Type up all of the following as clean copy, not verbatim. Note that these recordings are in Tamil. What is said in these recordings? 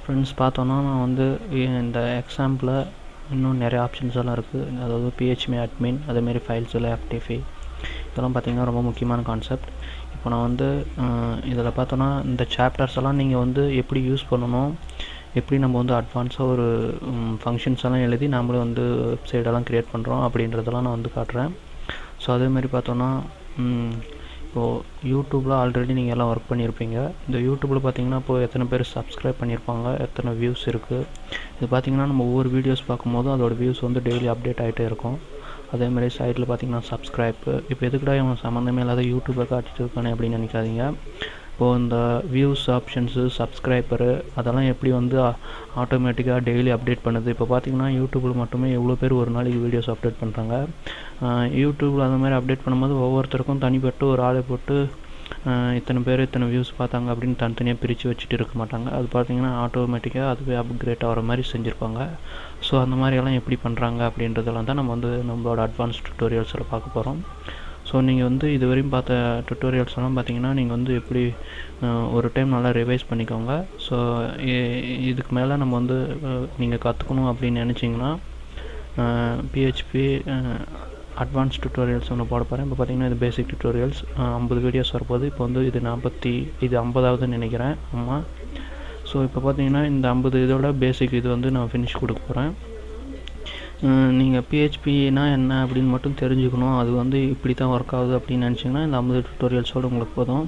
ஃப்ரெண்ட்ஸ் பார்த்தோன்னா நான் வந்து இந்த எக்ஸாம்பிளில் இன்னும் நிறைய ஆப்ஷன்ஸ் எல்லாம் இருக்குது. அதாவது PHP அட்மின், அதேமாரி ஃபைல்ஸில் FTP இதெல்லாம் பார்த்திங்கன்னா ரொம்ப முக்கியமான கான்செப்ட். இப்போ நான் வந்து இதில் பார்த்தோன்னா இந்த சாப்டர்ஸ் எல்லாம் நீங்கள் வந்து எப்படி யூஸ் பண்ணணும், எப்படி நம்ம வந்து அட்வான்ஸாக ஒரு ஃபங்க்ஷன்ஸ் எல்லாம் எழுதி நம்மளே வந்து வெப்சைட்டெல்லாம் க்ரியேட் பண்ணுறோம் அப்படின்றதெல்லாம் நான் வந்து காட்டுறேன். ஸோ அதேமாதிரி பார்த்தோன்னா இப்போது யூடியூப்பில் ஆல்ரெடி நீங்கள் எல்லாம் ஒர்க் பண்ணியிருப்பீங்க. இந்த யூடியூப்பில் பார்த்தீங்கன்னா இப்போது எத்தனை பேர் சப்ஸ்கிரைப் பண்ணியிருப்பாங்க, எத்தனை வியூஸ் இருக்குது. இது பார்த்திங்கன்னா நம்ம ஒவ்வொரு வீடியோஸ் பார்க்கும்போதும் அதோடய வியூஸ் வந்து டெய்லி அப்டேட் ஆகிட்டே இருக்கும். அதேமாதிரி சைடில் பார்த்திங்கன்னா சப்ஸ்கிரைப்பு. இப்போ எதுக்குடா இவங்க சம்மந்தமே இல்லாத யூடியூப்பை காட்டிட்டு இருக்கானே அப்படின்னு நினைக்காதீங்க. இப்போது இந்த வியூஸ் ஆப்ஷன்ஸு, சப்ஸ்கிரைபரு அதெல்லாம் எப்படி வந்து ஆட்டோமேட்டிக்காக டெய்லி அப்டேட் பண்ணுது. இப்போ பார்த்திங்கன்னா யூடியூப்பில் மட்டுமே எவ்வளோ பேர் ஒரு நாளைக்கு வீடியோஸ் அப்டேட் பண்ணுறாங்க. யூடியூப்பில் அந்த மாதிரி அப்டேட் பண்ணும்போது ஒவ்வொருத்தருக்கும் தனிப்பட்டு ஒரு ஆளை போட்டு இத்தனை பேர் இத்தனை வியூஸ் பார்த்தாங்க அப்படின்னு தனித்தனியாக பிரித்து வச்சுட்டு இருக்க மாட்டாங்க. அது பார்த்திங்கன்னா ஆட்டோமேட்டிக்காக அதுவே அப்கிரேட் ஆகிற மாதிரி செஞ்சுருப்பாங்க. ஸோ அந்த மாதிரியெல்லாம் எப்படி பண்ணுறாங்க அப்படின்றதெல்லாம் தான் நம்ம வந்து நம்மளோட அட்வான்ஸ் டுட்டோரியல்ஸில் பார்க்க போகிறோம். ஸோ நீங்கள் வந்து இது வரையும் பார்த்த டுட்டோரியல்ஸ் எல்லாம் பார்த்தீங்கன்னா நீங்கள் வந்து எப்படி ஒரு டைம் நல்லா ரிவைஸ் பண்ணிக்கோங்க. ஸோ இதுக்கு மேலே நம்ம வந்து நீங்கள் கற்றுக்கணும் அப்படின்னு நினச்சிங்கன்னா PHP அட்வான்ஸ் டுட்டோரியல்ஸ் ஒன்று போட போகிறேன். இப்போ பார்த்தீங்கன்னா இது பேசிக் டுட்டோரியல்ஸ் 50 வீடியோஸ் வரப்போகுது. இப்போ வந்து இது 50ஆவதுன்னு நினைக்கிறேன். ஆமாம். ஸோ இப்போ பார்த்தீங்கன்னா இந்த 50 இதோட பேசிக் இது வந்து நான் ஃபினிஷ் கொடுக்க போகிறேன். நீங்கள் PHPனா என்ன அப்படின்னு மட்டும் தெரிஞ்சுக்கணும், அது வந்து இப்படி தான் ஒர்க் ஆகுது அப்படின்னு நினச்சிங்கன்னா இந்த 50 டுட்டோரியல்ஸோடு உங்களுக்கு போதும்.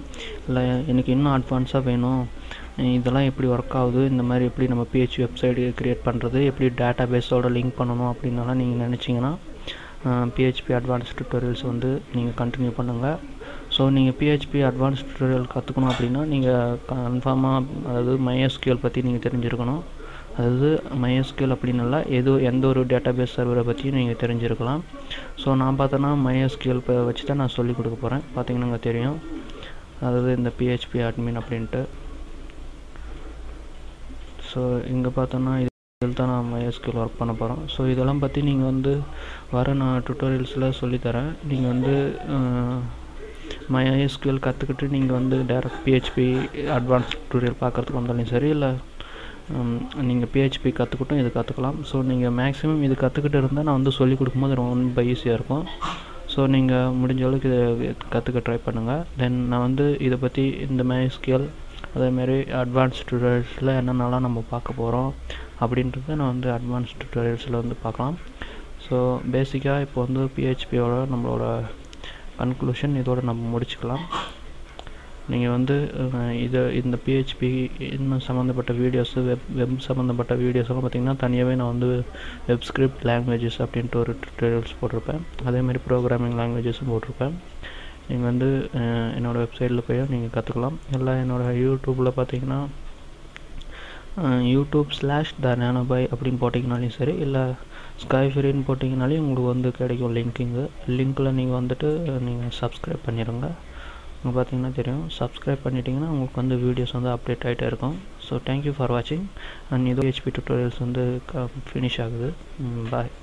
இல்லை எனக்கு இன்னும் அட்வான்ஸாக வேணும், இதெல்லாம் எப்படி ஒர்க் ஆகுது, இந்த மாதிரி எப்படி நம்ம PHP வெப்சைட் க்ரியேட் பண்ணுறது, எப்படி டேட்டா பேஸோடு லிங்க் பண்ணணும் அப்படின்னலாம் நீங்கள் நினச்சிங்கன்னா PHP அட்வான்ஸ் டுட்டோரியல்ஸ் வந்து நீங்கள் கண்டினியூ பண்ணுங்கள். ஸோ நீங்கள் PHP அட்வான்ஸ் டுட்டோரியல் கற்றுக்கணும் அப்படின்னா நீங்கள் கன்ஃபார்மாக அதாவது MySQL பற்றி நீங்கள் தெரிஞ்சிருக்கணும். அதாவது MySQL அப்படின்னு இல்லை, எந்த ஒரு டேட்டா பேஸ் சர்வரை பற்றியும் நீங்கள் தெரிஞ்சிருக்கலாம். ஸோ நான் பார்த்தோன்னா MySQL வச்சு தான் நான் சொல்லிக் கொடுக்க போகிறேன். பார்த்தீங்கன்னா தெரியும், அதாவது இந்த PHP அட்மின் அப்படின்ட்டு. ஸோ இங்கே பார்த்தோன்னா இதில் தான் நான் MySQL ஒர்க் பண்ண போகிறோம். ஸோ இதெல்லாம் பற்றி நீங்கள் வந்து நான் டுட்டோரியல்ஸில் சொல்லித்தரேன். நீங்கள் வந்து MySQL கற்றுக்கிட்டு நீங்கள் வந்து டேரக்ட் PHP அட்வான்ஸ் டுட்டோரியல் பார்க்குறதுக்கு வந்தாலும் சரி, இல்லை நீங்கள் PHP கற்றுக்கிட்டும் இது கற்றுக்கலாம். ஸோ நீங்கள் மேக்ஸிமம் இது கற்றுக்கிட்டு இருந்தால் நான் வந்து சொல்லிக் கொடுக்கும்போது ரொம்ப ஈஸியாக இருக்கும். ஸோ நீங்கள் முடிஞ்ச அளவுக்கு இதை கற்றுக்க ட்ரை பண்ணுங்கள். தென் நான் வந்து இதை பற்றி இந்த MySQL அதேமாரி அட்வான்ஸ் டுட்டோரியல்ஸில் என்னென்னலாம் நம்ம பார்க்க போகிறோம் அப்படின்றத நான் வந்து அட்வான்ஸ் டுட்டோரியல்ஸில் வந்து பார்க்கலாம். ஸோ பேசிக்காக இப்போ வந்து PHPயோட நம்மளோட கன்க்ளூஷன் இதோடு நம்ம முடிச்சுக்கலாம். நீங்கள் வந்து இந்த PHP இன்னும் சம்மந்தப்பட்ட வீடியோஸு வெப் சம்மந்தப்பட்ட வீடியோஸெல்லாம் பார்த்திங்கன்னா தனியாகவே நான் வந்து வெப் ஸ்கிரிப்ட் லாங்குவேஜஸ் அப்படின்ட்டு ஒரு டுட்டோரியல்ஸ் போட்டிருப்பேன். அதேமாதிரி ப்ரோக்ராமிங் லாங்குவேஜஸும் போட்டிருப்பேன். நீங்கள் வந்து என்னோடய வெப்சைட்டில் போய் நீங்கள் கற்றுக்கலாம். இல்லை என்னோடய யூடியூப்பில் பார்த்தீங்கன்னா YouTube/The Nanoboy அப்படின்னு போட்டிங்கனாலையும் சரி, இல்லை ஸ்கைஃப்ரீன்னு போட்டிங்கனாலையும் உங்களுக்கு வந்து கிடைக்கும் லிங்க்கில் நீங்கள் வந்துட்டு நீங்கள் சப்ஸ்கிரைப் பண்ணிடுங்க. உங்களுக்கு பார்த்தீங்கன்னா தெரியும், சப்ஸ்கிரைப் பண்ணிட்டீங்கன்னா உங்களுக்கு வந்து வீடியோஸ் வந்து அப்டேட் ஆகிட்டே இருக்கும். ஸோ தேங்க்யூ ஃபார் வாட்சிங். அண்ட் இது PHP டுட்டோரியல்ஸ் வந்து ஃபினிஷ் ஆகுது. பாய்.